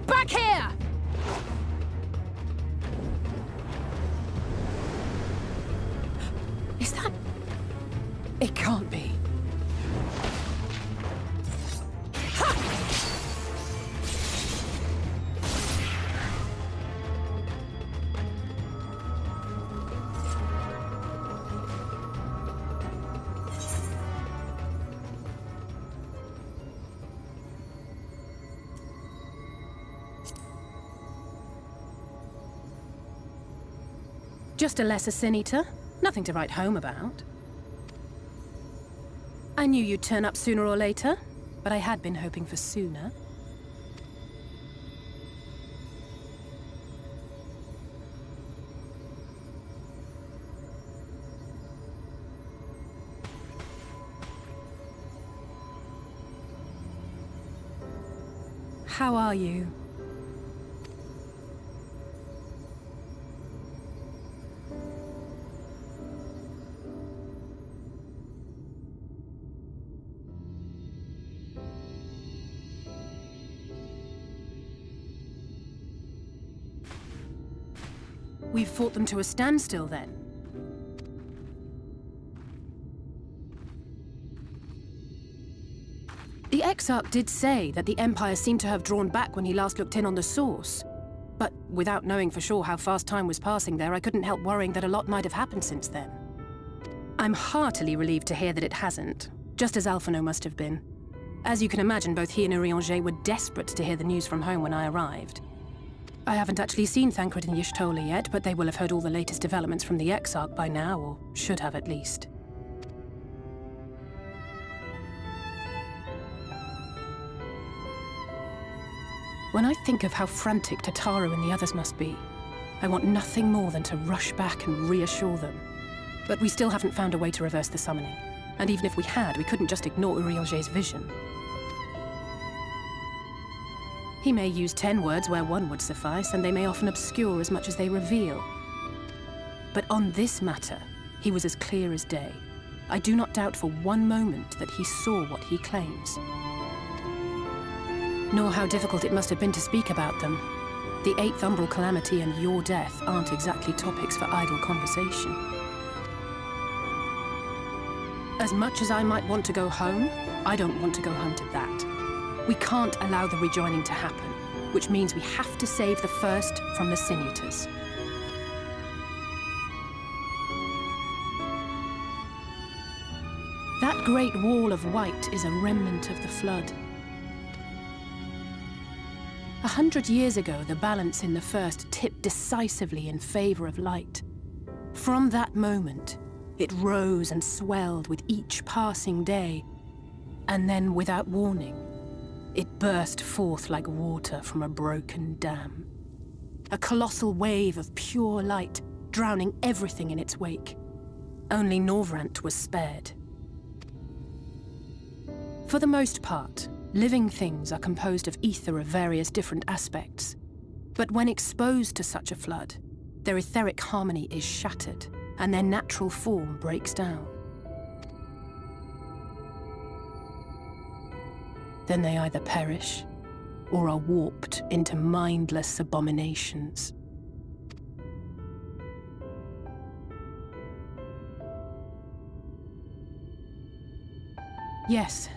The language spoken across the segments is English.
Back here! Is that... It can't be. Just a lesser sin eater. Nothing to write home about. I knew you'd turn up sooner or later, but I had been hoping for sooner. How are you? We've fought them to a standstill, then. The Exarch did say that the Empire seemed to have drawn back when he last looked in on the source. But without knowing for sure how fast time was passing there, I couldn't help worrying that a lot might have happened since then. I'm heartily relieved to hear that it hasn't, just as Alphino must have been. As you can imagine, both he and Urianger were desperate to hear the news from home when I arrived. I haven't actually seen Thancred and Y'shtola yet, but they will have heard all the latest developments from the Exarch by now, or should have at least. When I think of how frantic Tataru and the others must be, I want nothing more than to rush back and reassure them. But we still haven't found a way to reverse the summoning. And even if we had, we couldn't just ignore Urianger's vision. He may use 10 words where 1 would suffice, and they may often obscure as much as they reveal. But on this matter, he was as clear as day. I do not doubt for one moment that he saw what he claims. Nor how difficult it must have been to speak about them. The 8th Umbral Calamity and your death aren't exactly topics for idle conversation. As much as I might want to go home, I don't want to go home to that. We can't allow the rejoining to happen, which means we have to save the first from the Sin Eaters. That great wall of white is a remnant of the Flood. 100 years ago, the balance in the First tipped decisively in favor of light. From that moment, it rose and swelled with each passing day, and then, without warning, it burst forth like water from a broken dam. A colossal wave of pure light, drowning everything in its wake. Only Norvrant was spared. For the most part, living things are composed of ether of various different aspects. But when exposed to such a flood, their etheric harmony is shattered, and their natural form breaks down. Then they either perish, or are warped into mindless abominations. Yes,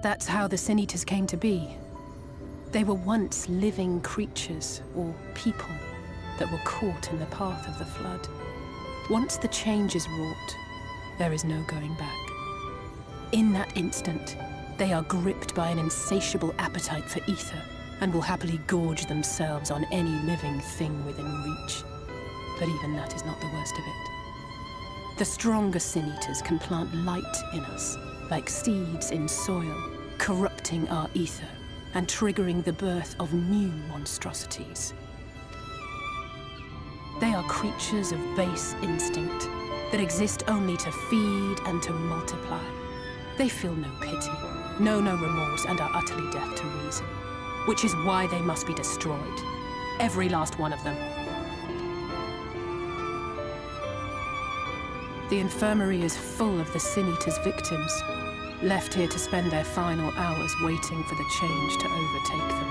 that's how the Sin Eaters came to be. They were once living creatures, or people, that were caught in the path of the Flood. Once the change is wrought, there is no going back. In that instant, they are gripped by an insatiable appetite for ether, and will happily gorge themselves on any living thing within reach. But even that is not the worst of it. The stronger Sin Eaters can plant light in us, like seeds in soil, corrupting our ether, and triggering the birth of new monstrosities. They are creatures of base instinct, that exist only to feed and to multiply. They feel no pity, know no remorse, and are utterly deaf to reason. Which is why they must be destroyed. Every last one of them. The infirmary is full of the Sin Eaters' victims, left here to spend their final hours waiting for the change to overtake them.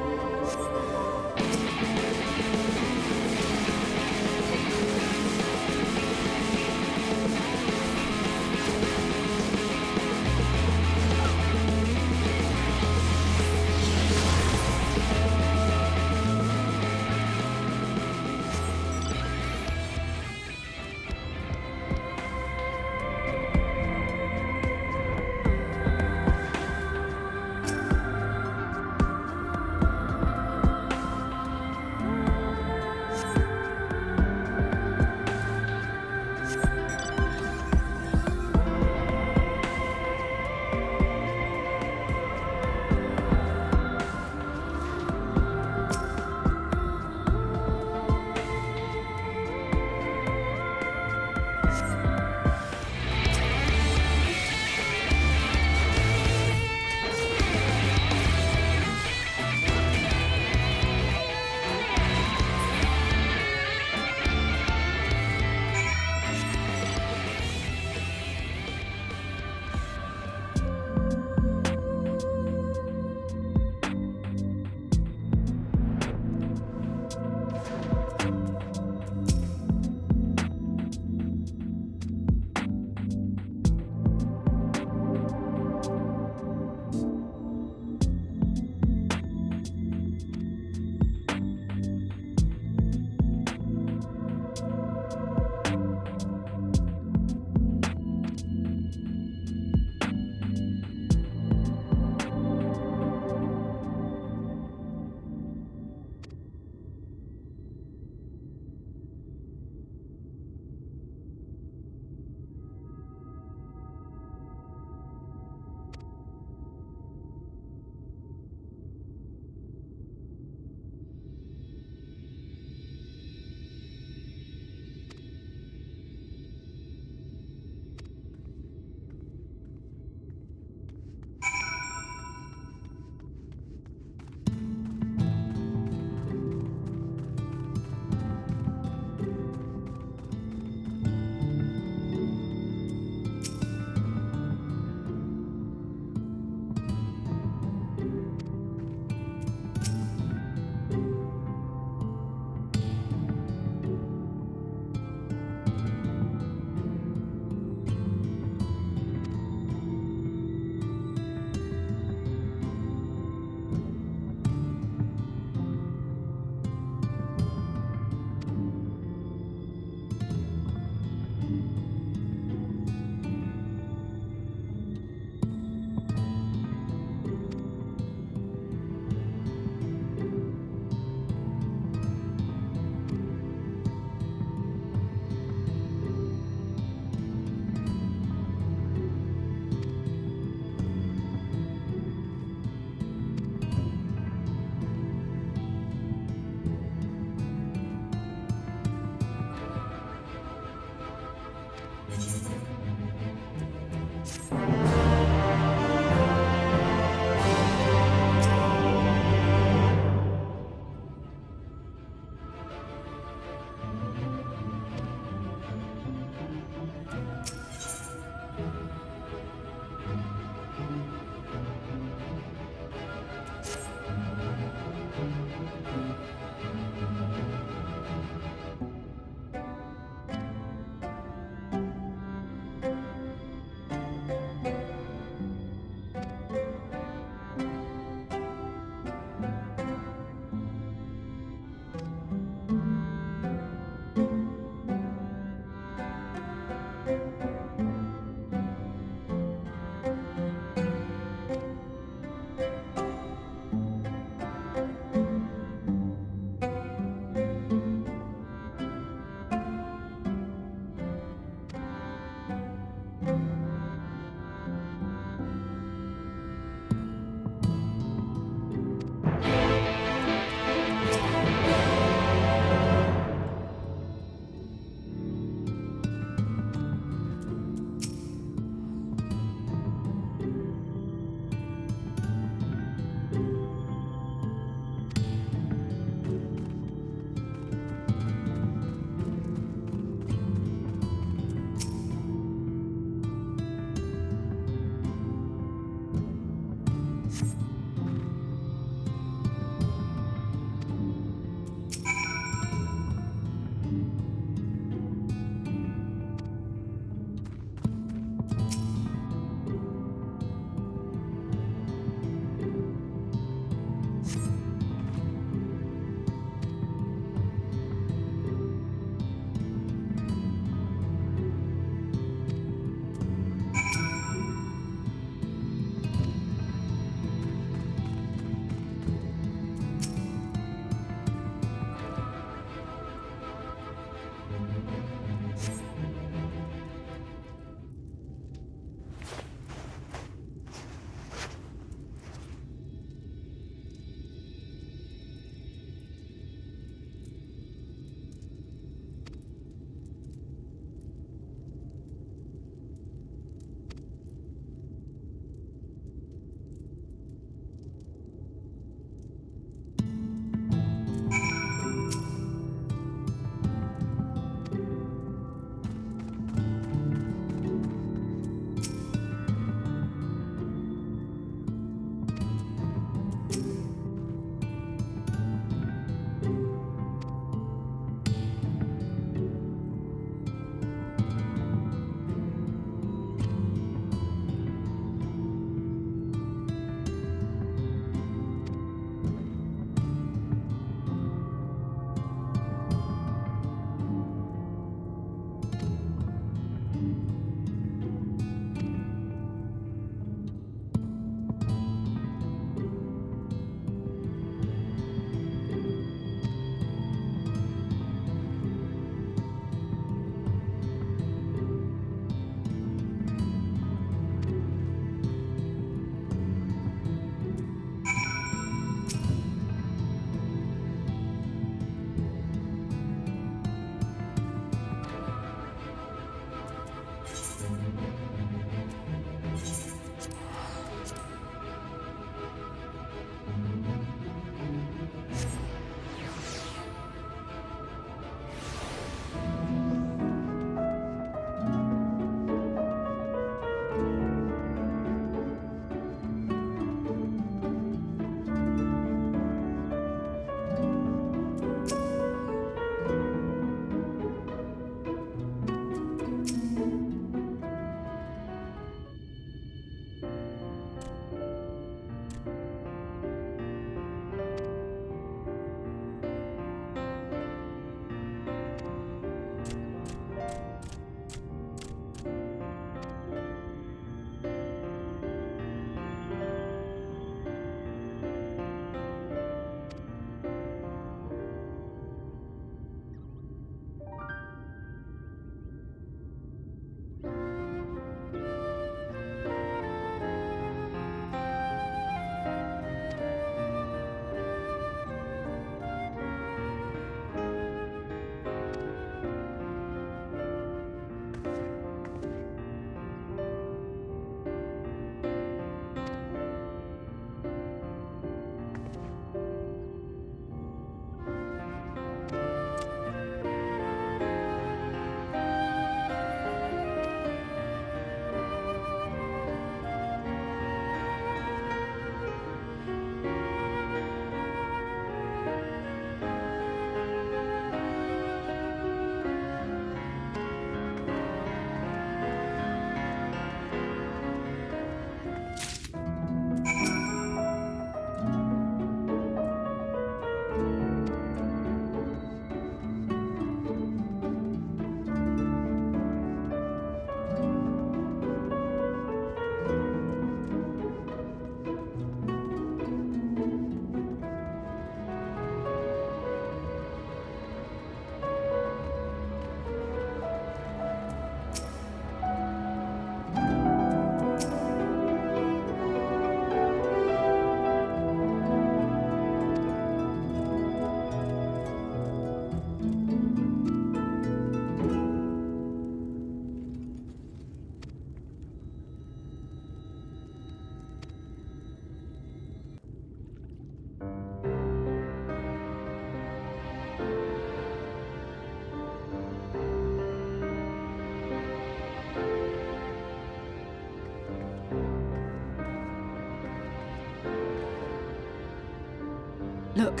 Look,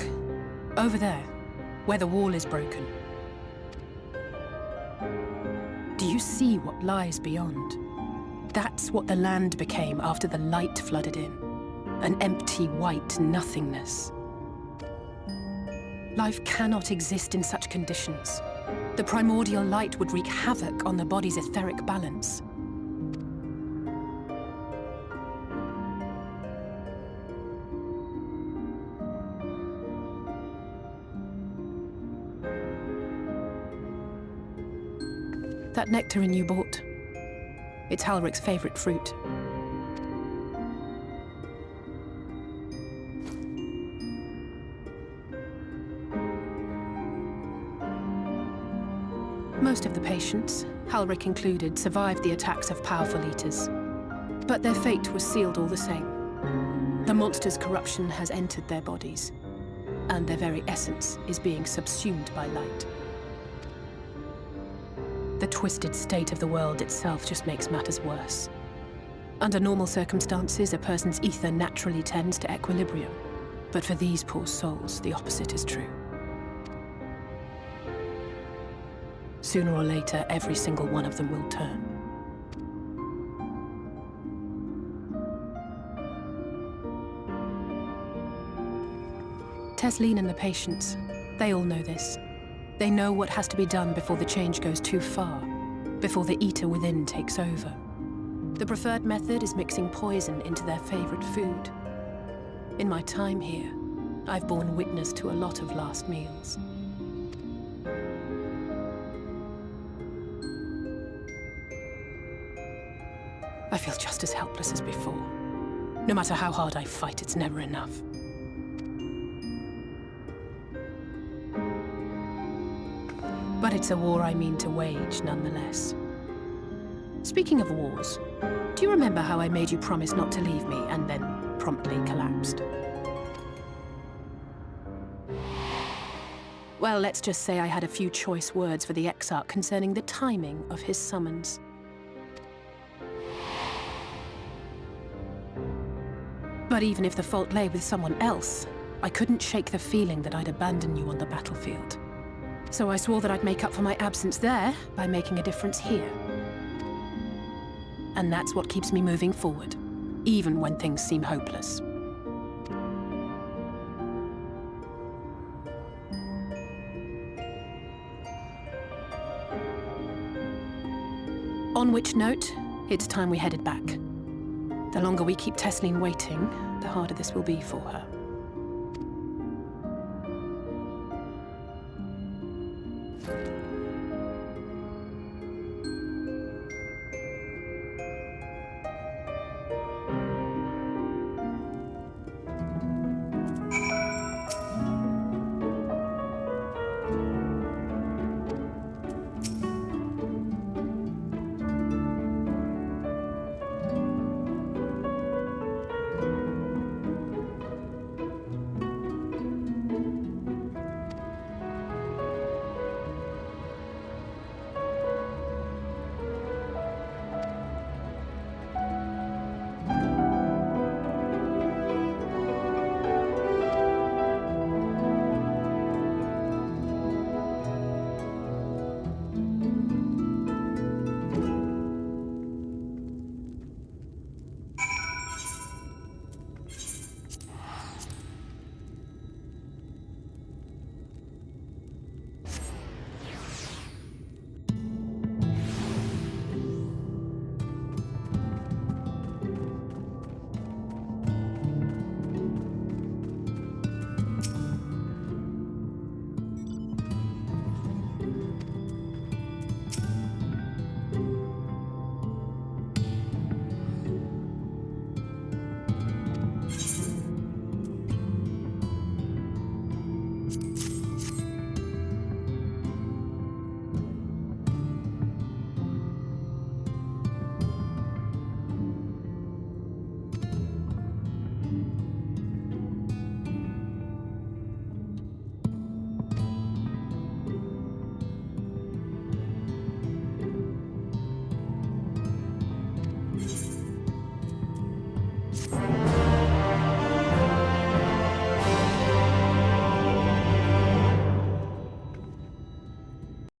over there, where the wall is broken. Do you see what lies beyond? That's what the land became after the light flooded in. An empty, white nothingness. Life cannot exist in such conditions. The primordial light would wreak havoc on the body's etheric balance. That nectarine you bought, it's Halric's favorite fruit. Most of the patients, Halric included, survived the attacks of powerful eaters. But their fate was sealed all the same. The monster's corruption has entered their bodies, and their very essence is being subsumed by light. The twisted state of the world itself just makes matters worse. Under normal circumstances, a person's ether naturally tends to equilibrium. But for these poor souls, the opposite is true. Sooner or later, every single one of them will turn. Tesleen and the patients, they all know this. They know what has to be done before the change goes too far, before the eater within takes over. The preferred method is mixing poison into their favorite food. In my time here, I've borne witness to a lot of last meals. I feel just as helpless as before. No matter how hard I fight, it's never enough. But it's a war I mean to wage, nonetheless. Speaking of wars, do you remember how I made you promise not to leave me and then promptly collapsed? Well, let's just say I had a few choice words for the Exarch concerning the timing of his summons. But even if the fault lay with someone else, I couldn't shake the feeling that I'd abandon you on the battlefield. So I swore that I'd make up for my absence there by making a difference here. And that's what keeps me moving forward, even when things seem hopeless. On which note, it's time we headed back. The longer we keep Tesleen waiting, the harder this will be for her.